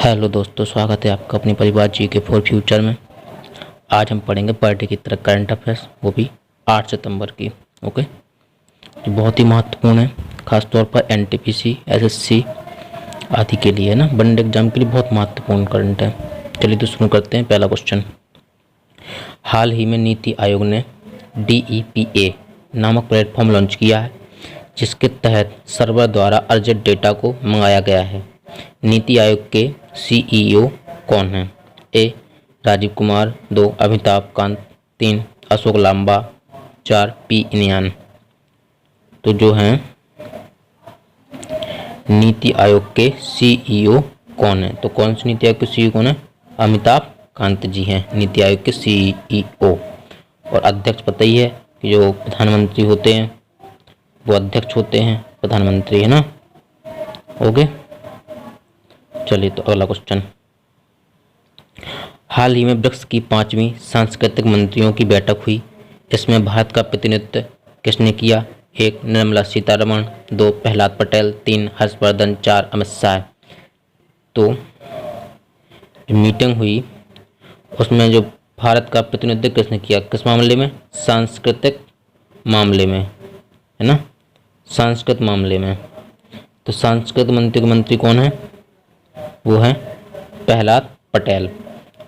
Hello दोस्तों, स्वागत है आपका अपने परिवार जी के फॉर फ्यूचर में। आज हम पढ़ेंगे पर डे की तरह करंट अफेयर्स, वो भी 8 सितंबर की। ओके, जो बहुत ही महत्वपूर्ण है, खासतौर पर एनटीपीसी, एसएससी आदि के लिए ना, वन डे एग्जाम के लिए बहुत महत्वपूर्ण करंट है। चलिए तो शुरू करते हैं। पहला क्वेश्चन, हाल ही में नीति आयोग ने DEPA नामक प्लेटफॉर्म लॉन्च किया है, जिसके तहत सर्वर द्वारा अर्जित डेटा को मंगाया गया है। नीति आयोग के CEO कौन हैं? ए. राजीव कुमार, 2. अमिताभ कांत, 3. अशोक लांबा, 4. P. इनियान। तो जो हैं नीति आयोग के CEO कौन है? तो कौन से नीति आयोग के CEO कौन है? अमिताभ कांत जी हैं नीति आयोग के CEO। और अध्यक्ष पता ही है कि जो प्रधानमंत्री होते हैं वो अध्यक्ष होते हैं, प्रधानमंत्री, है ना। ओके, चलिए तो अगला क्वेश्चन, हाल ही में ब्रिक्स की 5वीं सांस्कृतिक मंत्रियों की बैठक हुई। इसमें भारत का प्रतिनिधित्व किसने किया? 1. निर्मला सीतारमण, 2. प्रहलाद पटेल, 3. हर्षवर्धन, 4. अमित शाह। तो मीटिंग हुई, उसमें जो भारत का प्रतिनिधित्व किसने किया? किस मामले में? सांस्कृतिक मामले में, है ना, सांस्कृतिक मामले में। तो सांस्कृतिक मंत्री कौन है? वो है प्रहलाद पटेल।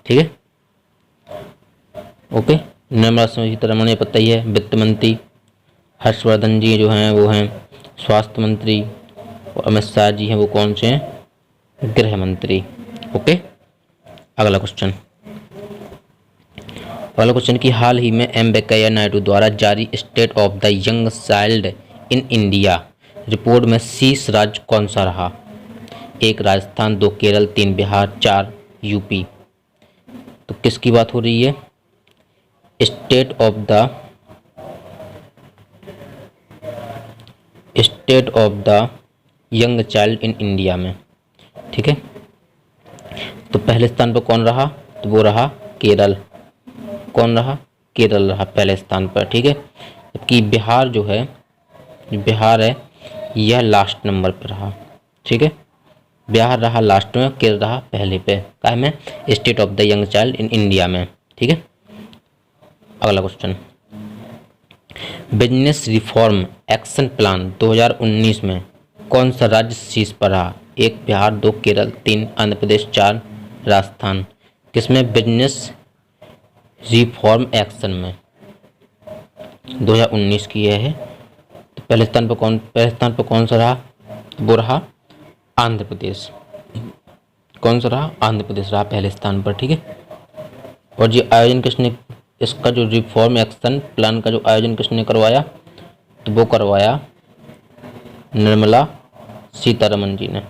ठीक है, ओके। निर्मला सीतारमण पता ही है, वित्त मंत्री। हर्षवर्धन जी जो हैं वो हैं स्वास्थ्य मंत्री। और अमित शाह जी हैं वो कौन से हैं? गृह मंत्री। ओके, अगला क्वेश्चन की हाल ही में वेंकैया नायडू द्वारा जारी state of the young child in India report में शीर्ष राज्य कौन सा रहा? 1. राजस्थान, 2. केरल, 3. बिहार, 4. यूपी। तो किसकी बात हो रही है? State of the young child in India में। ठीक है, तो पहले स्थान पर कौन रहा? तो वो रहा केरल। कौन रहा? केरल रहा पहले स्थान पर। ठीक है, जबकि बिहार जो है, यह लास्ट नंबर पर रहा। ठीक है, बिहार रहा लास्ट में, केरल रहा पहले पे। क्या में? State of the young child in India में। ठीक है, अगला question, business reform action plan 2019 में कौन सा राज्य शीर्ष पर रहा? 1. बिहार, 2. केरल, 3. आंध्र प्रदेश, 4. राजस्थान। किसमें? बिजनेस रिफॉर्म एक्शन में 2019 की यह है। तो पहले स्थान पर कौन सा रहा? वो रहा आंध्र प्रदेश। कौन सा रहा? आंध्र प्रदेश रहा पहले स्थान पर। ठीक है, और ये आयोजन किसने, इसका जो रिफॉर्म एक्शन प्लान का जो आयोजन किसने करवाया? तो वो करवाया निर्मला सीतारमण जी ने।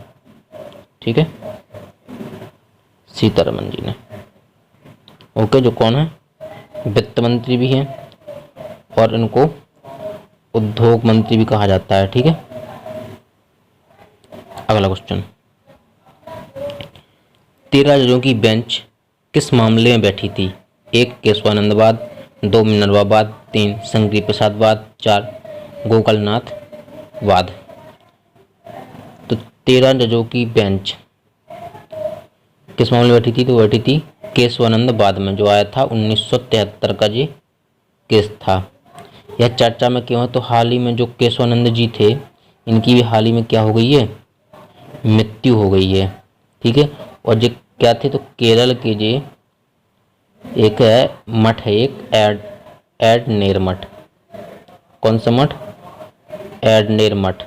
ठीक है, सीतारमण जी ने। ओके, जो कौन है? वित्त मंत्री भी हैं और इनको उद्योग मंत्री भी कहा जाता है। ठीक है, अगला क्वेश्चन, 13 जजों की बेंच किस मामले में बैठी थी? 1. केशवानंद वाद, 2. मिनर्वा वाद, 3. शंकरी प्रसाद वाद, 4. गोकलनाथ वाद। तो 13 जजों की बेंच किस मामले में बैठी थी? तो बैठी थी केशवानंद वाद में, जो आया था 1973 का जी केस था। यह चर्चा में क्यों है? तो हाल ही में जो केशवानंद जी थे, इनकी भी हाल ही में क्या हो गई है? मृत्यु हो गई है। ठीक है, और जो क्या थे? तो केरल के जे एक है मठ है, एक एडनेर मठ। कौन सा मठ? एडनेर मठ।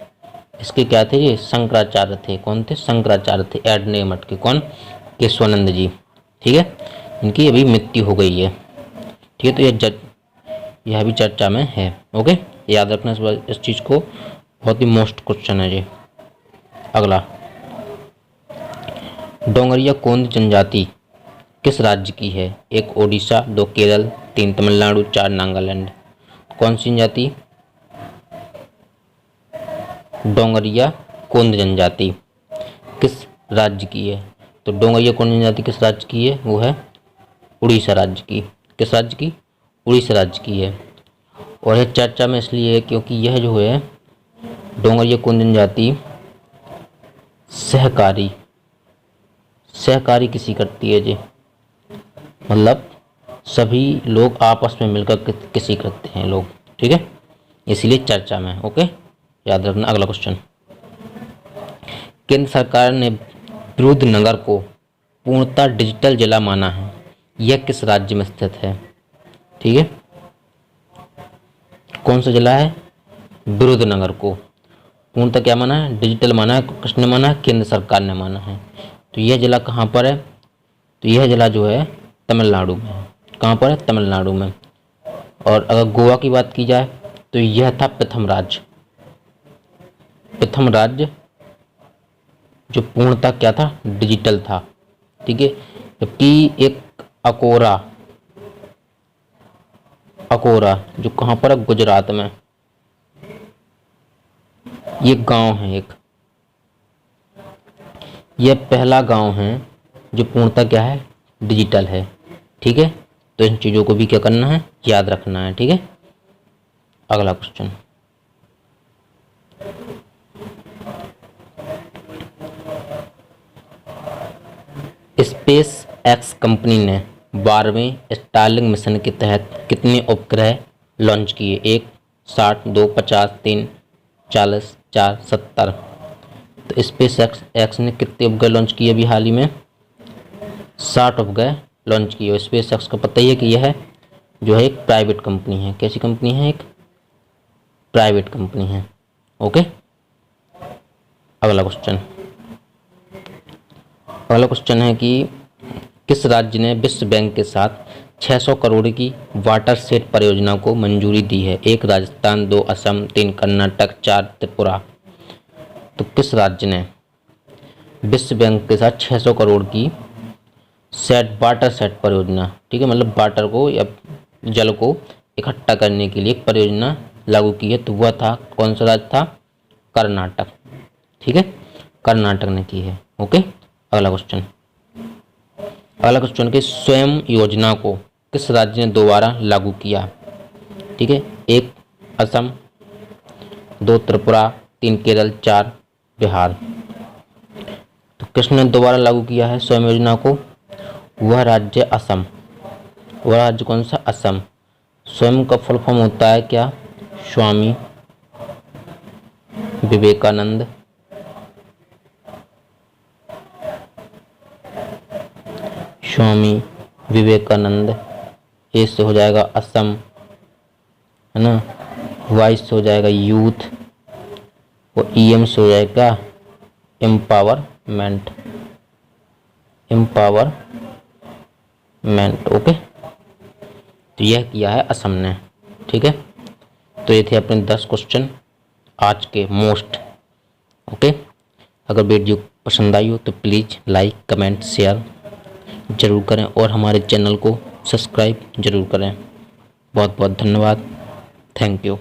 इसके क्या थे? ये शंकराचार्य थे। कौन थे? शंकराचार्य थे एडनेर मठ के। कौन? केशवानंद जी। ठीक है, इनकी अभी मृत्यु हो गई है। ठीक है, तो यह भी चर्चा में है। ओके, याद रखना इस चीज़ को, बहुत ही मोस्ट क्वेश्चन है ये। अगला, डोंगरिया कोंद जनजाति किस राज्य की है? 1. ओडिशा, 2. केरल, 3. तमिलनाडु, 4. नागालैंड। कौन सी जनजाति? डोंगरिया कोंद जनजाति किस राज्य की है? तो डोंगरिया कोंद जनजाति किस राज्य की है? वो है उड़ीसा राज्य की। किस राज्य की? उड़ीसा राज्य की है। और यह चर्चा में इसलिए है क्योंकि यह जो है डोंगरिया कोंद जनजाति सहकारी कृषि करती है जी, मतलब सभी लोग आपस में मिलकर कृषि करते हैं लोग, ठीक है, इसीलिए चर्चा में। ओके, याद रखना। अगला क्वेश्चन, केंद्र सरकार ने विरुद्धनगर को पूर्णतः डिजिटल जिला माना है, यह किस राज्य में स्थित है? ठीक है, कौन सा जिला है? विरुद्धनगर को पूर्णतः क्या माना है? डिजिटल माना है। किसने माना है? केंद्र सरकार ने माना है। तो यह जिला कहाँ पर है? तो यह जिला जो है तमिलनाडु में है। कहाँ पर है? तमिलनाडु में। और अगर गोवा की बात की जाए तो यह था प्रथम राज्य जो पूर्णतः क्या था? डिजिटल था, ठीक है। जबकि एक अकोरा जो कहाँ पर है? गुजरात में। ये गांव है एक, यह पहला गांव है जो पूर्णतः क्या है? डिजिटल है, ठीक है। तो इन चीज़ों को भी क्या करना है? याद रखना है, ठीक है। अगला क्वेश्चन, स्पेस एक्स कंपनी ने 12वें स्टारलिंक मिशन के तहत कितने उपग्रह लॉन्च किए? 1, 60, 2, 50, 3, 40, 4, 70। तो स्पेस एक्स ने कितने उपग्रह लॉन्च किए अभी हाल ही में? 60 उपग्रह लॉन्च किए। स्पेस एक्स को पता ही है कि यह जो है एक प्राइवेट कंपनी है। कैसी कंपनी है? एक प्राइवेट कंपनी है। ओके, अगला क्वेश्चन है कि किस राज्य ने विश्व बैंक के साथ 600 करोड़ की वाटर सेट परियोजना को मंजूरी दी है? 1 राजस्थान, 2 असम, 3 कर्नाटक, 4 त्रिपुरा। तो किस राज्य ने विश्व बैंक के साथ 600 करोड़ की वाटर सेट परियोजना, ठीक है, मतलब वाटर को या जल को इकट्ठा करने के लिए एक परियोजना लागू की है? तो वह था, कौन सा राज्य था? कर्नाटक, ठीक है, कर्नाटक ने की है। ओके, अगला क्वेश्चन के स्वयं योजना को किस राज्य ने दोबारा लागू किया? ठीक है, 1 असम, 2 त्रिपुरा, 3 केरल, 4 बिहार। तो किसने दोबारा लागू किया है स्वयं योजना को? वह राज्य असम। वह राज्य कौन सा? असम। स्वयं का फुल फॉर्म होता है क्या? स्वामी विवेकानंद ए से हो जाएगा असम, है ना। वाई से हो जाएगा यूथ और ईएम से हो जाएगा एम्पावरमेंट। ओके, तो यह किया है असम ने, ठीक है। तो ये थे अपने 10 क्वेश्चन आज के मोस्ट। ओके, अगर वीडियो पसंद आई हो तो प्लीज़ लाइक, कमेंट, शेयर ज़रूर करें और हमारे चैनल को सब्सक्राइब ज़रूर करें। बहुत बहुत धन्यवाद। Thank you.